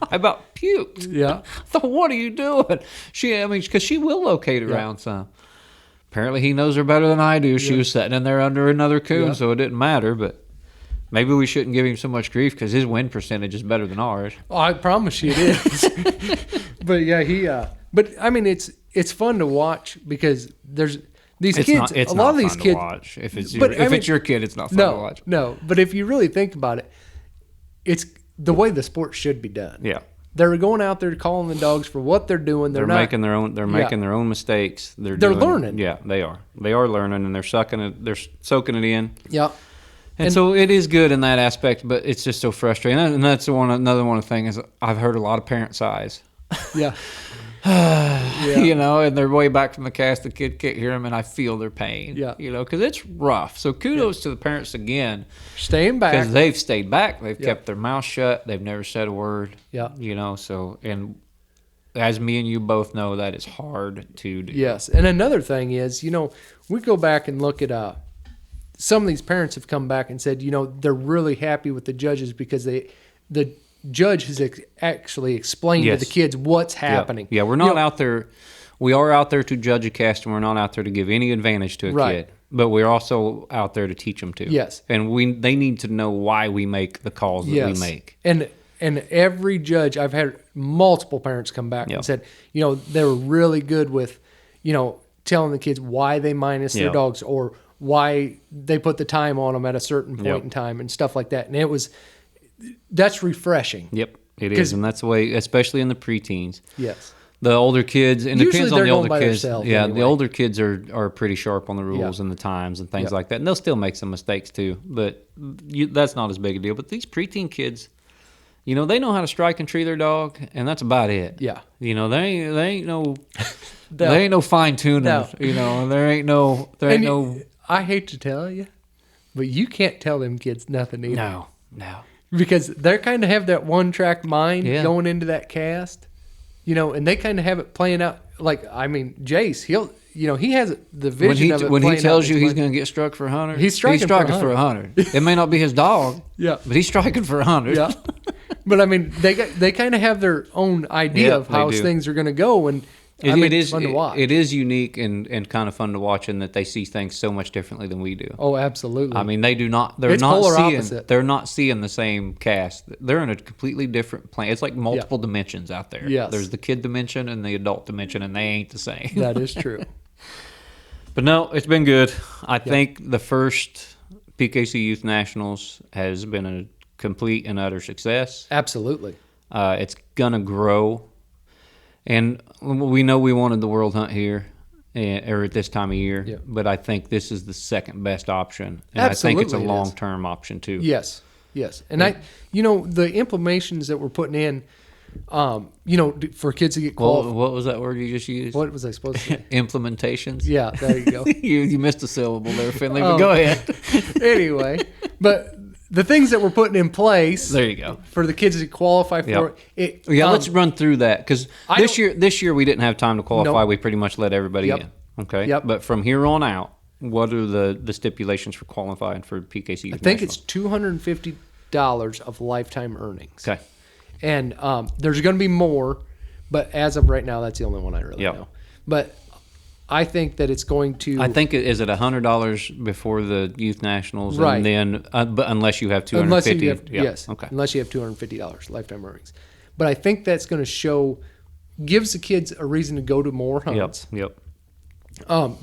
I about puked. Yeah. I thought, what are you doing? Because she will locate around some. Apparently he knows her better than I do. She was sitting in there under another coon, so it didn't matter. But maybe we shouldn't give him so much grief because his win percentage is better than ours. Oh, I promise you it is. But yeah, but I mean, it's fun to watch because there's these kids. It's a lot of not these fun kids. to watch. If it's But, it's your kid, it's not fun to watch. No, but if you really think about it, it's the way the sport should be done. Yeah. They're going out there calling the dogs for what they're doing. They're not making their own. They're making their own mistakes. They're learning. Yeah, they are. They are learning, and they're sucking it. They're soaking it in. Yeah. And so it is good in that aspect, but it's just so frustrating. And that's another one of the things is I've heard a lot of parent sighs. Yeah. And they're way back from the cast. The kid can't hear them, and I feel their pain. Yeah. Because it's rough. So kudos to the parents again. Staying back. Because they've stayed back. They've kept their mouth shut. They've never said a word. Yeah. So, and as me and you both know, that is hard to do. Yes. And another thing is, we go back and look at some of these parents have come back and said, they're really happy with the judges because the judge has actually explained to the kids what's happening. Yeah, we're not out there. We are out there to judge a cast, and we're not out there to give any advantage to a kid. But we're also out there to teach them to. Yes. And they need to know why we make the calls that we make. And every judge, I've had multiple parents come back and said, they were really good with, telling the kids why they minus their dogs or why they put the time on them at a certain point in time and stuff like that. And that's refreshing. Yep, it is. And that's the way, especially in the preteens. Yes. The older kids, and it Usually depends on they're the going older by kids. themselves Yeah, anyway. the older kids are pretty sharp on the rules and the times and things like that. And they'll still make some mistakes too, but that's not as big a deal. But these preteen kids, they know how to strike and tree their dog, and that's about it. Yeah. They ain't no there ain't no fine tuning. No. There ain't no. I hate to tell you, but you can't tell them kids nothing either. No. Because they kind of have that one track mind going into that cast, and they kind of have it playing out. Like, Jace, he has the vision of it. When he playing tells out you in his he's mind. going to get struck for 100, He's striking for 100. It may not be his dog, Yeah. but he's striking for 100. Yeah. But they kind of have their own idea of how they do. things are going to go, and it's fun to watch. It is unique and kind of fun to watch in that they see things so much differently than we do. Oh, absolutely. They do not. It's polar seeing. opposite. They're not seeing the same cast. They're in a completely different plane. It's like multiple dimensions out there. Yes. There's the kid dimension and the adult dimension, and they ain't the same. That is true. But no, it's been good. I think the first PKC Youth Nationals has been a complete and utter success. Absolutely. It's gonna grow, and we know we wanted the World Hunt here, or at this time of year. Yeah. But I think this is the second best option, and Absolutely I think it's a it is. long-term option too. Yes. And the implementations that we're putting in, for kids to get Well, qualified. what was that word you just used? What was I supposed to say? Implementations. Yeah, there you go. you missed a syllable there, Finley. But go ahead. Anyway, but the things that we're putting in place There you go. for the kids to qualify for Yep. it. Let's run through that because this year we didn't have time to qualify. Nope. We pretty much let everybody Yep. in. Okay. Yep. But from here on out, what are the stipulations for qualifying for PKC? I think it's $250 of lifetime earnings. Okay. And there's going to be more, but as of right now, that's the only one I really Yep. know. But I think that it's going to. I think is it $100 before the youth nationals, Right. and then but unless you have $250. Yes. Okay. Unless you have $250 lifetime earnings, but I think that's going to gives the kids a reason to go to more hunts. Yep.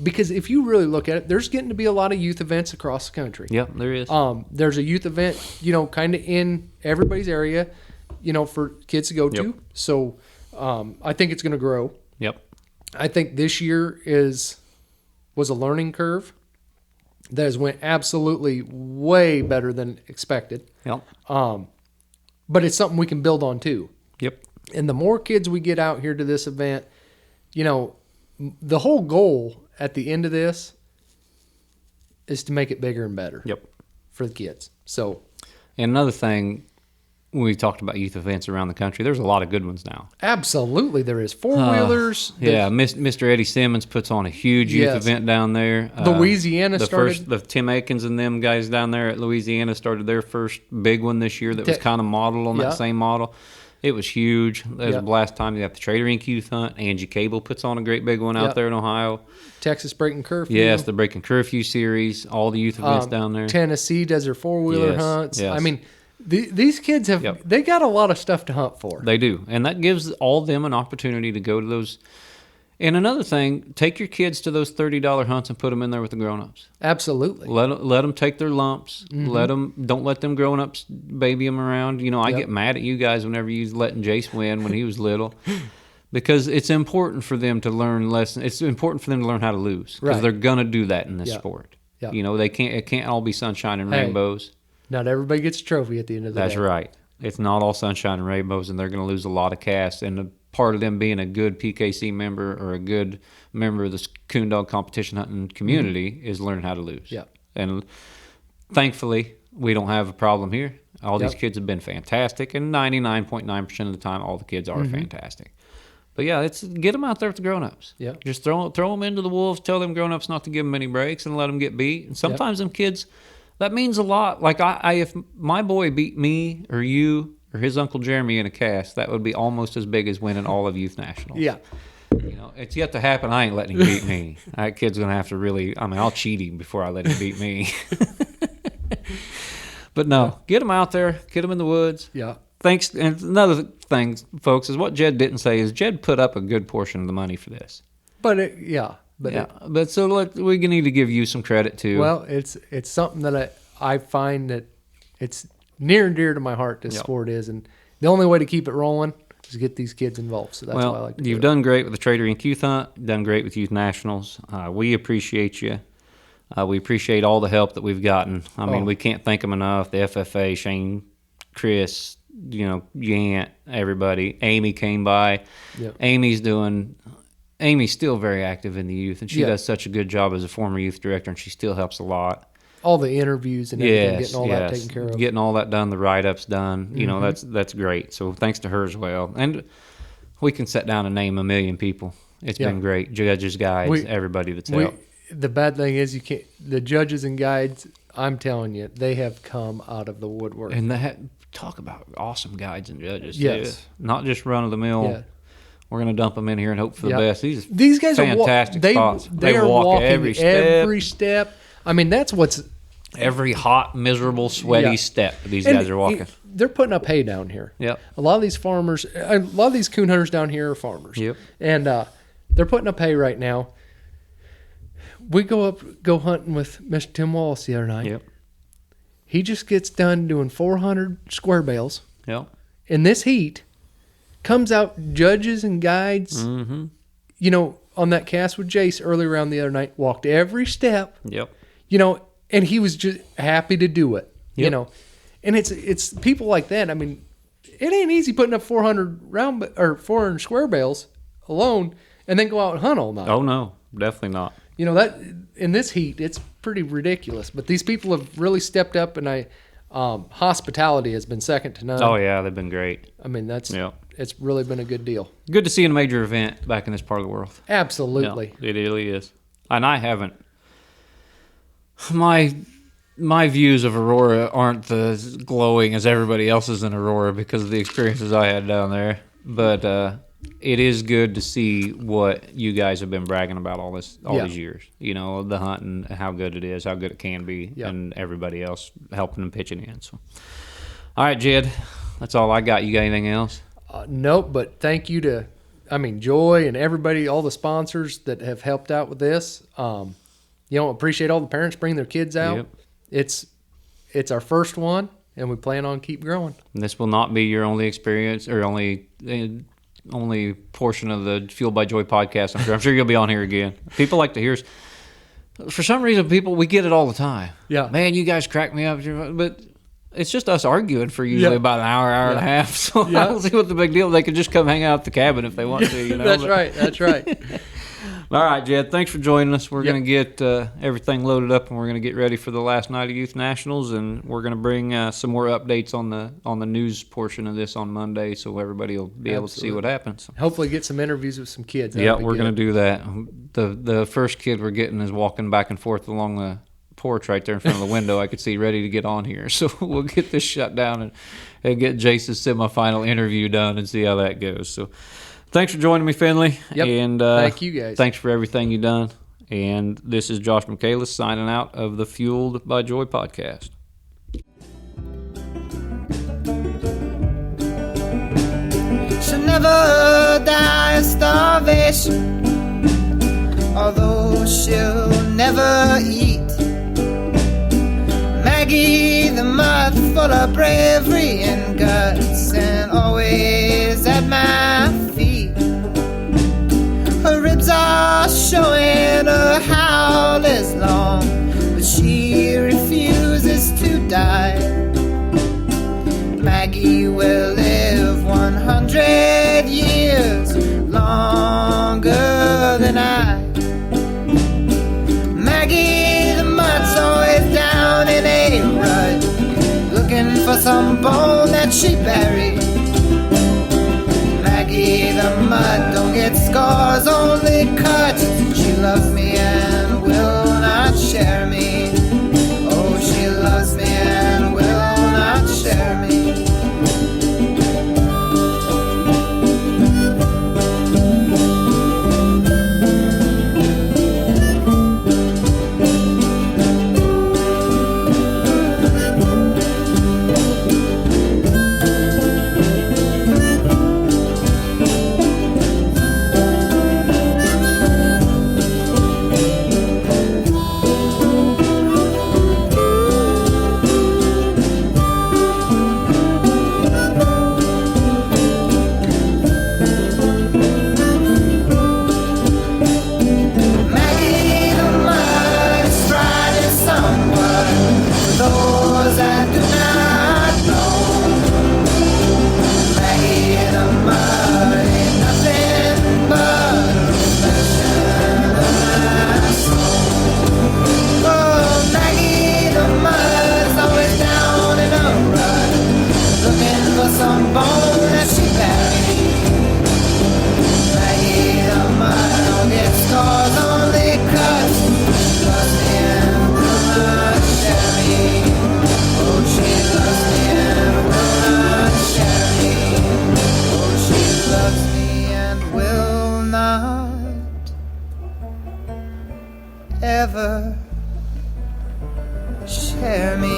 Because if you really look at it, there's getting to be a lot of youth events across the country. Yep. There is. There's a youth event, kind of in everybody's area, for kids to go to. Yep. So I think it's going to grow. Yep. I think this year was a learning curve that has went absolutely way better than expected. Yep. But it's something we can build on too. Yep. And the more kids we get out here to this event, the whole goal at the end of this is to make it bigger and better. Yep. For the kids. So, and another thing, when we talked about youth events around the country, there's a lot of good ones now. absolutely, there is four-wheelers. Yeah, Mr. Eddie Simmons puts on a huge youth Yes. event down there. Louisiana started. The Tim Aikens and them guys down there at Louisiana started their first big one this year that was kind of modeled on Yeah. that same model. It was huge. It was Yeah. a blast time. You have the Trader Inc. Youth Hunt. Angie Cable puts on a great big one Yeah. out there in Ohio. Texas Breaking Curfew. Yes, the Breaking Curfew series, all the youth events down there. Tennessee does their four-wheeler Yes, hunts. yes. I mean, these kids they got a lot of stuff to hunt for. They do. And that gives all them an opportunity to go to those. And another thing, take your kids to those $30 hunts and put them in there with the grown-ups. Absolutely. Let them take their lumps. Don't let them grown-ups baby them around. I Yep. get mad at you guys whenever you was letting Jace win when he was little. Because it's important for them to learn lessons. It's important for them to learn how to lose. Because Right. they're going to do that in this Yeah. sport. Yeah. It can't all be sunshine and Hey. rainbows. Not everybody gets a trophy at the end of the That's day. right. It's not all sunshine and rainbows, and they're going to lose a lot of casts. And a part of them being a good PKC member or a good member of the coon dog competition hunting community is learning how to lose. Yeah. And thankfully, we don't have a problem here. All these Yep. kids have been fantastic, and 99.9% of the time, all the kids are fantastic. But yeah, get them out there with the grown-ups. Yeah. Just throw them into the wolves. Tell them grown-ups not to give them any breaks and let them get beat. And sometimes them kids, that means a lot. Like if my boy beat me or you or his Uncle Jeremy in a cast, that would be almost as big as winning all of youth nationals. Yeah. It's yet to happen. I ain't letting him beat me. That kid's gonna have to really. I'll cheat him before I let him beat me. But no, get him out there. Get him in the woods. Yeah. Thanks. And another thing, folks, is what Jed didn't say is Jed put up a good portion of the money for this. But But so we need to give you some credit too. well, it's something that I find that it's near and dear to my heart. This Yep. sport is, and the only way to keep it rolling is get these kids involved. So that's why I like to do you've it. done great with the Trader Inc. Youth Hunt. Done great with Youth Nationals. We appreciate you. We appreciate all the help that we've gotten. I mean, we can't thank them enough. The FFA, Shane, Chris, Yant, everybody. Amy came by. Yep. Amy's still very active in the youth, and she Yeah. does such a good job as a former youth director, and she still helps a lot. All the interviews and everything, Yes, getting all that taken care of. Getting all that done, the write-ups done. That's great. So thanks to her as well. And we can sit down and name a million people. It's Yeah. been great. Judges, guides, everybody that's helped. The bad thing is the judges and guides, I'm telling you, they have come out of the woodwork. And talk about awesome guides and judges. Yes. Too. Not just run of the mill. Yeah. We're gonna dump them in here and hope for the Yeah. best. These guys fantastic are spots. They are walk walking every step. I mean, that's what's Every hot, miserable, sweaty Yeah. step these and guys are walking. They're putting up hay down here. Yep. A lot of these farmers, a lot of these coon hunters down here are farmers. Yep. And they're putting up hay right now. We go hunting with Mr. Tim Wallace the other night. Yep. He just gets done doing 400 square bales Yep. in this heat. Comes out judges and guides. Mm-hmm. On that cast with Jace early around the other night, walked every step. Yep. And he was just happy to do it. Yep. And it's people like that. I mean, it ain't easy putting up 400 square bales alone and then go out and hunt all night. Oh no, definitely not. That in this heat, it's pretty ridiculous. But these people have really stepped up, and hospitality has been second to none. Oh yeah, they've been great. I mean, Yep. it's really been a good deal. Good to see a major event back in this part of the world. Absolutely. Yeah, it really is. And I haven't. My views of Aurora aren't as glowing as everybody else's in Aurora because of the experiences I had down there. But it is good to see what you guys have been bragging about all Yeah. these years. You know, the hunt and how good it is, how good it can be, Yeah. and everybody else helping and pitching in. So, all right, Jed, that's all I got. You got anything else? Nope, but thank you to, Joy and everybody, all the sponsors that have helped out with this. Appreciate all the parents bringing their kids out. Yep. It's our first one, and we plan on keep growing. And this will not be your only experience or only portion of the Fueled by Joy podcast. I'm sure you'll be on here again. People like to hear us. For some reason, we get it all the time. Yeah. Man, you guys crack me up. But it's just us arguing for usually about an hour and a half. So I don't see what the big deal. They could just come hang out at the cabin if they want to. You know? That's right. All right, Jed, thanks for joining us. We're going to get everything loaded up, and we're going to get ready for the last night of Youth Nationals, and we're going to bring some more updates on the news portion of this on Monday, so everybody will be able to see what happens. Hopefully get some interviews with some kids. Yeah, we're going to do that. The first kid we're getting is walking back and forth along the porch right there in front of the window. I could see ready to get on here. So we'll get this shut down and get Jace's semifinal interview done and see how that goes. So thanks for joining me, Finley. Yep. And thank you guys. Thanks for everything you've done. And this is Josh Michaelis signing out of the Fueled by Joy podcast. She'll never die of starvation, although she'll never eat. Maggie, the mud full of bravery and guts, and always at my feet. Her ribs are showing, her howl is long, but she refuses to die. Maggie will live 100 years longer than I. Maggie, the mud's always down in a rut, looking for some bone that she buried. Maggie, the mud don't get scars, only cuts. She loves me and will not share me. Oh, she loves me and will not share me. Ever share me.